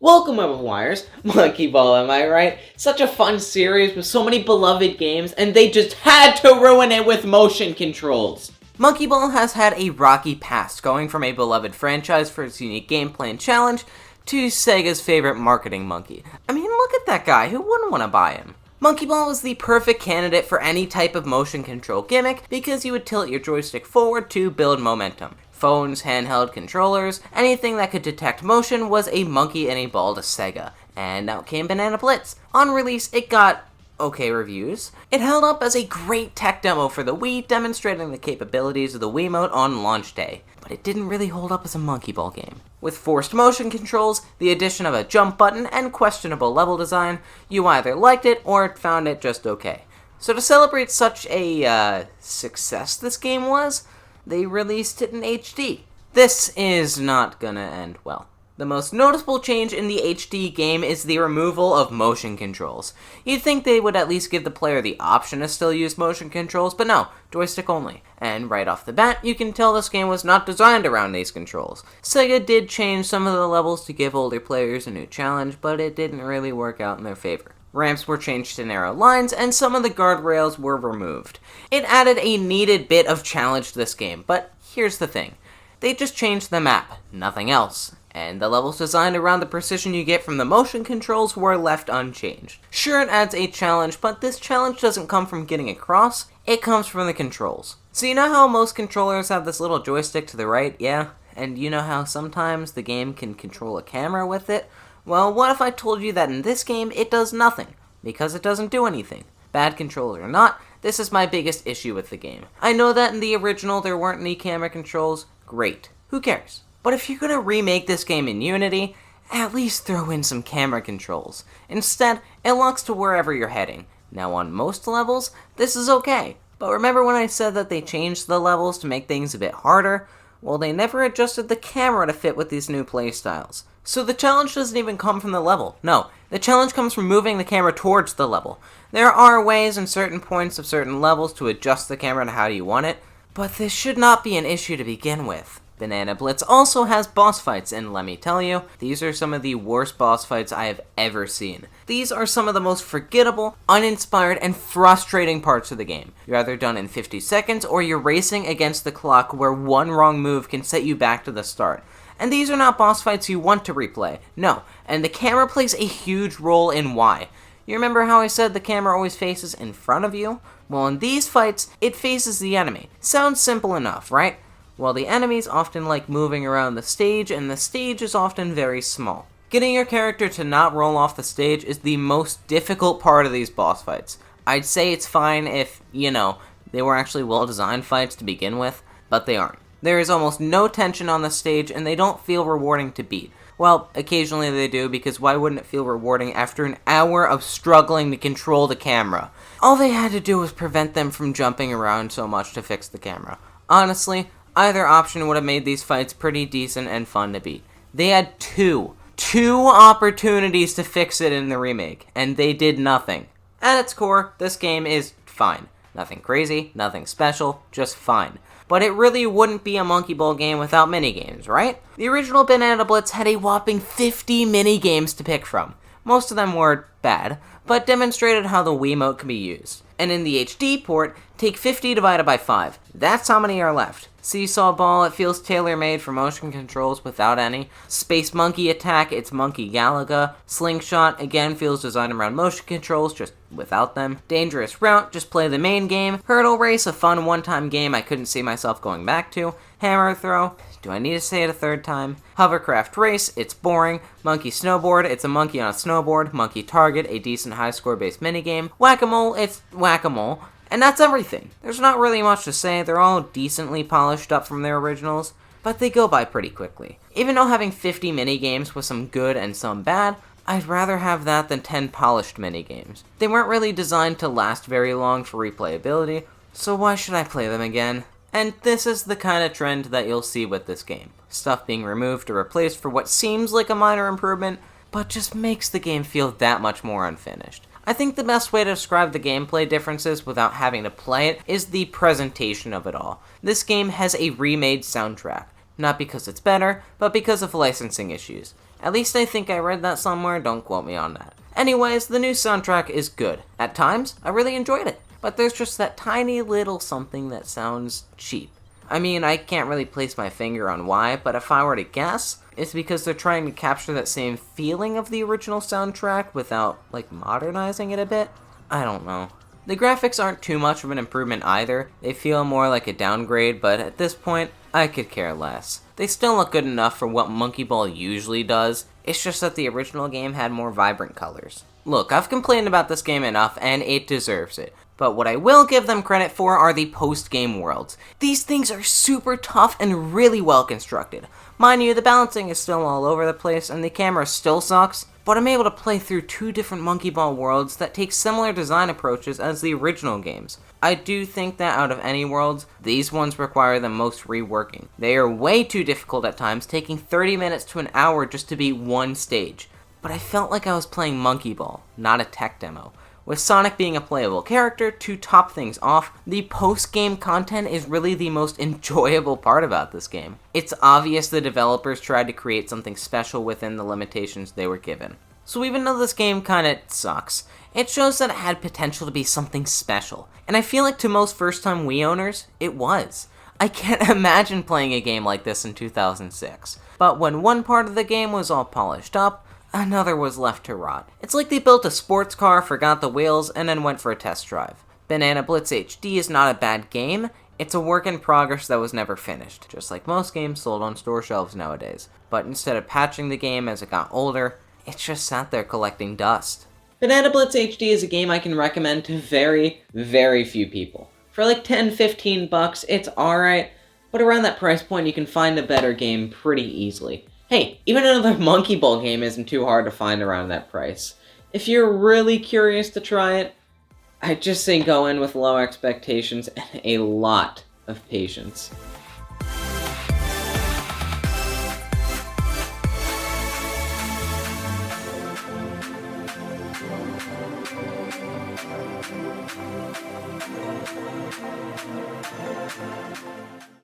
Welcome, Web of Wires. Monkey Ball, am I right? Such a fun series with so many beloved games, and they just had to ruin it with motion controls. Monkey Ball has had a rocky past, going from a beloved franchise for its unique gameplay and challenge to Sega's favorite marketing monkey. I mean, look at that guy, who wouldn't want to buy him? Monkey Ball was the perfect candidate for any type of motion control gimmick because you would tilt your joystick forward to build momentum. Phones, handheld controllers, anything that could detect motion was a monkey and a ball to Sega. And out came Banana Blitz. On release, it got okay reviews. It held up as a great tech demo for the Wii, demonstrating the capabilities of the Wiimote on launch day. But it didn't really hold up as a Monkey Ball game. With forced motion controls, the addition of a jump button, and questionable level design, you either liked it or found it just okay. So to celebrate such a success this game was, they released it in HD. This is not gonna end well. The most noticeable change in the HD game is the removal of motion controls. You'd think they would at least give the player the option to still use motion controls, but no, joystick only. And right off the bat, you can tell this game was not designed around these controls. Sega did change some of the levels to give older players a new challenge, but it didn't really work out in their favor. Ramps were changed to narrow lines, and some of the guardrails were removed. It added a needed bit of challenge to this game, but here's the thing. They just changed the map, nothing else. And the levels designed around the precision you get from the motion controls were left unchanged. Sure, it adds a challenge, but this challenge doesn't come from getting across, it comes from the controls. So you know how most controllers have this little joystick to the right, yeah? And you know how sometimes the game can control a camera with it? Well, what if I told you that in this game, it does nothing? Because it doesn't do anything. Bad controller or not, this is my biggest issue with the game. I know that in the original there weren't any camera controls. Great. Who cares? But if you're gonna remake this game in Unity, at least throw in some camera controls. Instead, it locks to wherever you're heading. Now on most levels, this is okay. But remember when I said that they changed the levels to make things a bit harder? Well, they never adjusted the camera to fit with these new playstyles. So the challenge doesn't even come from the level. No, the challenge comes from moving the camera towards the level. There are ways in certain points of certain levels to adjust the camera to how you want it, but this should not be an issue to begin with. Banana Blitz also has boss fights, and let me tell you, these are some of the worst boss fights I have ever seen. These are some of the most forgettable, uninspired, and frustrating parts of the game. You're either done in 50 seconds, or you're racing against the clock where one wrong move can set you back to the start. And these are not boss fights you want to replay. No, and the camera plays a huge role in why. You remember how I said the camera always faces in front of you? Well, in these fights, it faces the enemy. Sounds simple enough, right? Well, the enemies often like moving around the stage, and the stage is often very small. Getting your character to not roll off the stage is the most difficult part of these boss fights. I'd say it's fine if, they were actually well-designed fights to begin with, but they aren't. There is almost no tension on the stage, and they don't feel rewarding to beat. Well, occasionally they do, because why wouldn't it feel rewarding after an hour of struggling to control the camera? All they had to do was prevent them from jumping around so much to fix the camera. Honestly, either option would have made these fights pretty decent and fun to beat. They had two opportunities to fix it in the remake, and they did nothing. At its core, this game is fine. Nothing crazy, nothing special, just fine. But it really wouldn't be a Monkey Ball game without minigames, right? The original Banana Blitz had a whopping 50 minigames to pick from. Most of them were bad, but demonstrated how the Wiimote can be used. And in the HD port, take 50 divided by 5. That's how many are left. Seesaw Ball, it feels tailor-made for motion controls without any. Space Monkey Attack, it's Monkey Galaga. Slingshot, again, feels designed around motion controls, just without them. Dangerous Route, just play the main game. Hurdle Race, a fun one-time game I couldn't see myself going back to. Hammer Throw, do I need to say it a third time? Hovercraft Race, it's boring. Monkey Snowboard, it's a monkey on a snowboard. Monkey Target, a decent high-score-based minigame. Whack-a-mole, it's whack-a-mole. And that's everything. There's not really much to say, they're all decently polished up from their originals, but they go by pretty quickly. Even though having 50 minigames with some good and some bad, I'd rather have that than 10 polished minigames. They weren't really designed to last very long for replayability, so why should I play them again? And this is the kind of trend that you'll see with this game. Stuff being removed or replaced for what seems like a minor improvement, but just makes the game feel that much more unfinished. I think the best way to describe the gameplay differences without having to play it is the presentation of it all. This game has a remade soundtrack, not because it's better, but because of licensing issues. At least I think I read that somewhere, don't quote me on that. Anyways, the new soundtrack is good. At times, I really enjoyed it, but there's just that tiny little something that sounds cheap. I mean, I can't really place my finger on why, but if I were to guess, it's because they're trying to capture that same feeling of the original soundtrack without, modernizing it a bit? I don't know. The graphics aren't too much of an improvement either. They feel more like a downgrade, but at this point, I could care less. They still look good enough for what Monkey Ball usually does. It's just that the original game had more vibrant colors. Look, I've complained about this game enough, and it deserves it. But what I will give them credit for are the post-game worlds. These things are super tough and really well constructed. Mind you, the balancing is still all over the place, and the camera still sucks, but I'm able to play through 2 different Monkey Ball worlds that take similar design approaches as the original games. I do think that out of any worlds, these ones require the most reworking. They are way too difficult at times, taking 30 minutes to an hour just to beat one stage. But I felt like I was playing Monkey Ball, not a tech demo. With Sonic being a playable character, to top things off, the post-game content is really the most enjoyable part about this game. It's obvious the developers tried to create something special within the limitations they were given. So even though this game kinda sucks, it shows that it had potential to be something special. And I feel like to most first-time Wii owners, it was. I can't imagine playing a game like this in 2006. But when one part of the game was all polished up, another was left to rot. It's like they built a sports car, forgot the wheels, and then went for a test drive. Banana Blitz HD is not a bad game, it's a work in progress that was never finished, just like most games sold on store shelves nowadays. But instead of patching the game as it got older, it just sat there collecting dust. Banana Blitz HD is a game I can recommend to very, very few people. For like 10-15 bucks, it's alright, but around that price point you can find a better game pretty easily. Hey, even another Monkey Ball game isn't too hard to find around that price. If you're really curious to try it, I'd just say go in with low expectations and a lot of patience.